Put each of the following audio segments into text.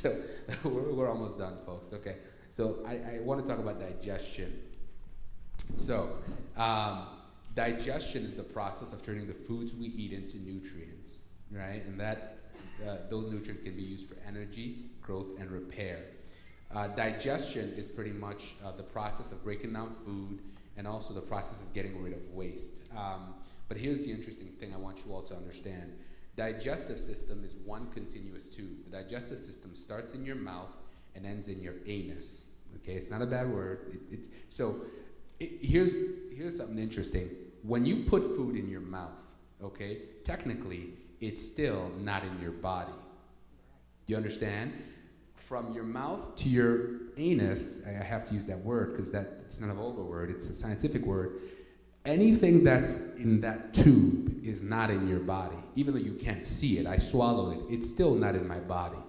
So we're almost done, folks. Okay. So I want to talk about digestion. So, digestion is the process of turning the foods we eat into nutrients, right? And that those nutrients can be used for energy, growth, and repair. Digestion is pretty much the process of breaking down food and also the process of getting rid of waste. But here's the interesting thing I want you all to understand. Digestive system is one continuous tube. The digestive system starts in your mouth and ends in your anus. Okay, it's not a bad word. Here's something interesting. When you put food in your mouth, okay, technically it's still not in your body. You understand? From your mouth to your anus, I have to use that word because it's not a vulgar word, it's a scientific word. Anything that's in that tube is not in your body. Even though you can't see it, I swallowed it, it's still not in my body.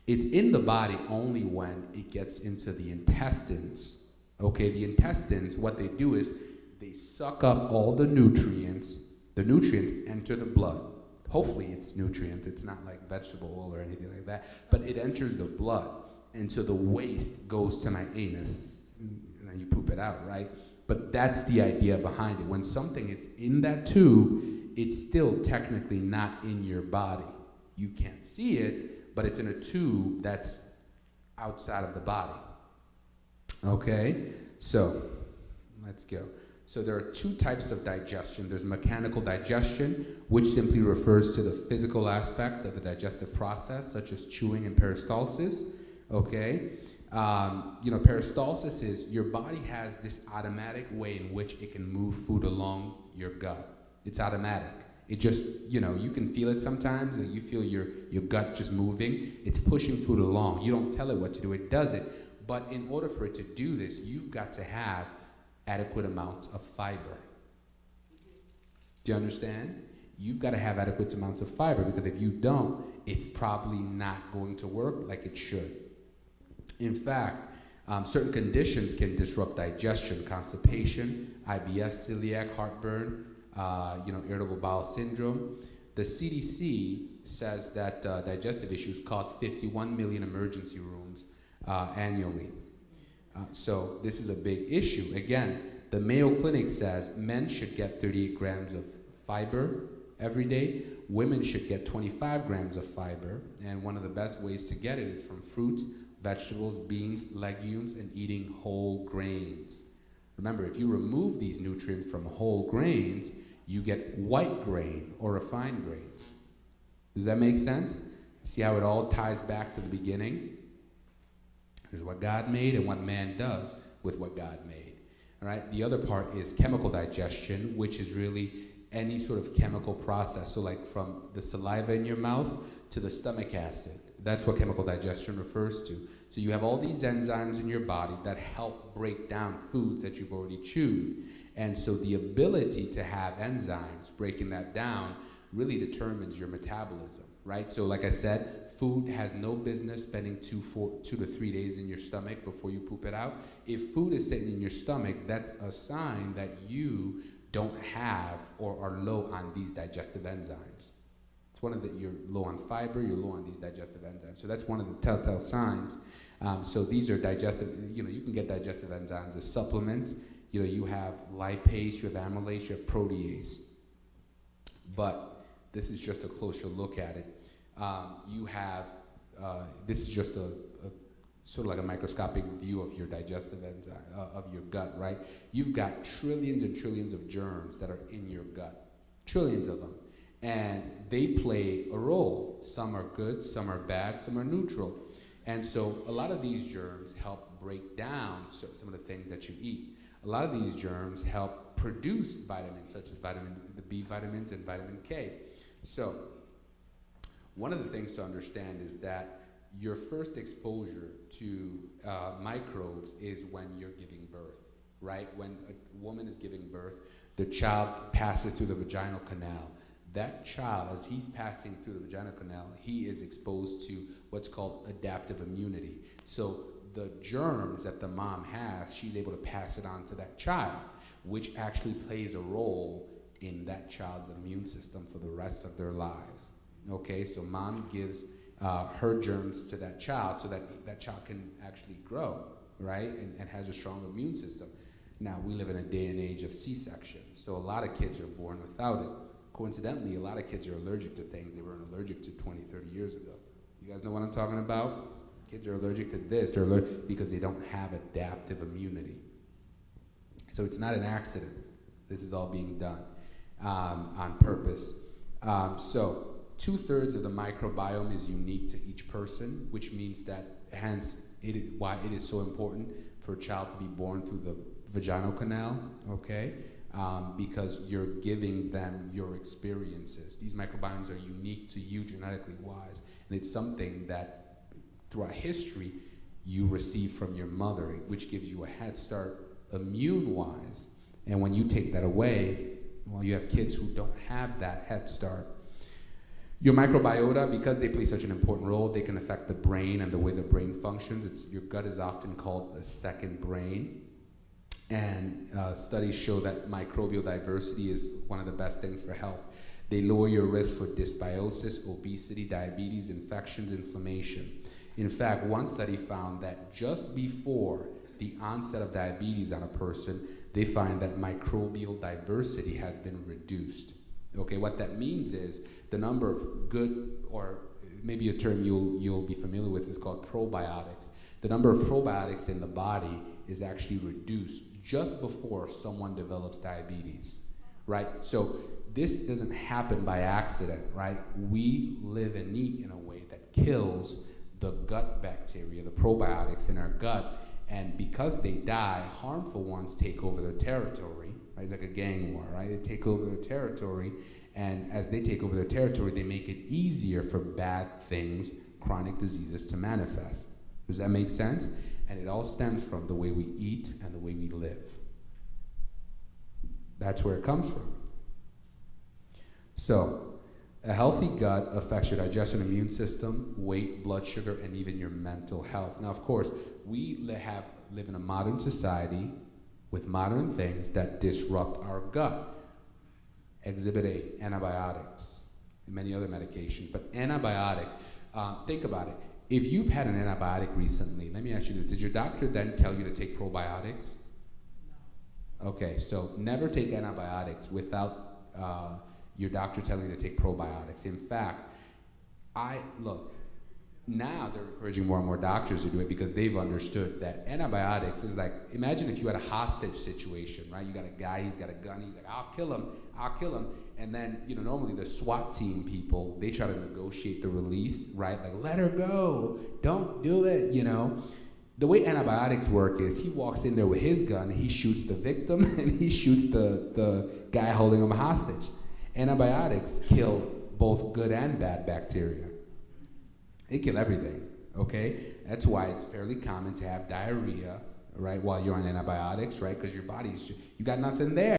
It's in the body only when it gets into the intestines. Okay, the intestines, what they do is they suck up all the nutrients. The nutrients enter the blood. Hopefully it's nutrients, it's not like vegetable oil or anything like that, but it enters the blood. And so the waste goes to my anus, and then you poop it out, right? But that's the idea behind it. When something is in that tube, it's still technically not in your body. You can't see it, but it's in a tube that's outside of the body. Okay, so let's go. So there are two types of digestion. There's mechanical digestion, which simply refers to the physical aspect of the digestive process, such as chewing and peristalsis. Okay, peristalsis is your body has this automatic way in which it can move food along your gut. It's automatic. It just, you can feel it sometimes, and you feel your gut just moving. It's pushing food along. You don't tell it what to do. It does it. But in order for it to do this, you've got to have adequate amounts of fiber. Do you understand? You've got to have adequate amounts of fiber, because if you don't, it's probably not going to work like it should. In fact, certain conditions can disrupt digestion: constipation, IBS, celiac, heartburn, irritable bowel syndrome. The CDC says that digestive issues cause 51 million emergency rooms annually. So this is a big issue. Again, the Mayo Clinic says men should get 38 grams of fiber every day. Women should get 25 grams of fiber. And one of the best ways to get it is from fruits, vegetables, beans, legumes, and eating whole grains. Remember, if you remove these nutrients from whole grains, you get white grain or refined grains. Does that make sense? See how it all ties back to the beginning? Here's what God made and what man does with what God made. All right. The other part is chemical digestion, which is really any sort of chemical process. So like from the saliva in your mouth to the stomach acid. That's what chemical digestion refers to. So you have all these enzymes in your body that help break down foods that you've already chewed. And so the ability to have enzymes breaking that down really determines your metabolism, right? So like I said, food has no business spending 2 to 3 days in your stomach before you poop it out. If food is sitting in your stomach, that's a sign that you don't have or are low on these digestive enzymes. It's one of the, you're low on fiber, you're low on these digestive enzymes. So that's one of the telltale signs. So these are digestive, you can get digestive enzymes as supplements. You have lipase, you have amylase, you have protease. But this is just a closer look at it. This is just a sort of like a microscopic view of your digestive enzyme, of your gut, right? You've got trillions and trillions of germs that are in your gut, trillions of them. And they play a role. Some are good, some are bad, some are neutral. And so a lot of these germs help break down some of the things that you eat. A lot of these germs help produce vitamins, such as the B vitamins and vitamin K. So one of the things to understand is that your first exposure to microbes is when you're giving birth, right? When a woman is giving birth, the child passes through the vaginal canal. That child, as he's passing through the vaginal canal, he is exposed to what's called adaptive immunity. So the germs that the mom has, she's able to pass it on to that child, which actually plays a role in that child's immune system for the rest of their lives. Okay, so mom gives her germs to that child so that that child can actually grow, right, and has a strong immune system. Now, we live in a day and age of C-section, so a lot of kids are born without it. Coincidentally, a lot of kids are allergic to things they weren't allergic to 20, 30 years ago. You guys know what I'm talking about? Kids are allergic to this, they're allergic because they don't have adaptive immunity. So it's not an accident. This is all being done on purpose. So 2/3 of the microbiome is unique to each person, which means that hence why it is so important for a child to be born through the vaginal canal, okay? Because you're giving them your experiences. These microbiomes are unique to you genetically wise, and it's something that throughout history you receive from your mother, which gives you a head start immune-wise. And when you take that away, well, you have kids who don't have that head start. Your microbiota, because they play such an important role, they can affect the brain and the way the brain functions. Your gut is often called a second brain. And studies show that microbial diversity is one of the best things for health. They lower your risk for dysbiosis, obesity, diabetes, infections, inflammation. In fact, one study found that just before the onset of diabetes on a person, they find that microbial diversity has been reduced. Okay, what that means is the number of good, or maybe a term you'll be familiar with, is called probiotics. The number of probiotics in the body is actually reduced just before someone develops diabetes, right? So this doesn't happen by accident, right? We live and eat in a way that kills the gut bacteria, the probiotics in our gut, and because they die, harmful ones take over their territory, right? It's like a gang war, right? They take over their territory, and as they take over their territory, they make it easier for bad things, chronic diseases, to manifest. Does that make sense? And it all stems from the way we eat and the way we live. That's where it comes from. So, a healthy gut affects your digestion, immune system, weight, blood sugar, and even your mental health. Now, of course, we live in a modern society with modern things that disrupt our gut. Exhibit A, antibiotics, and many other medications. But antibiotics, think about it. If you've had an antibiotic recently, let me ask you this. Did your doctor then tell you to take probiotics? No. Okay, so never take antibiotics without your doctor telling you to take probiotics. In fact, now they're encouraging more and more doctors to do it because they've understood that antibiotics is like, imagine if you had a hostage situation, right? You got a guy, he's got a gun, he's like, I'll kill him. And then, normally the SWAT team people, they try to negotiate the release, right? Like, let her go, don't do it, The way antibiotics work is he walks in there with his gun, he shoots the victim, and he shoots the guy holding him hostage. Antibiotics kill both good and bad bacteria. They kill everything, okay? That's why it's fairly common to have diarrhea, right, while you're on antibiotics, right? Because your body's, you got nothing there.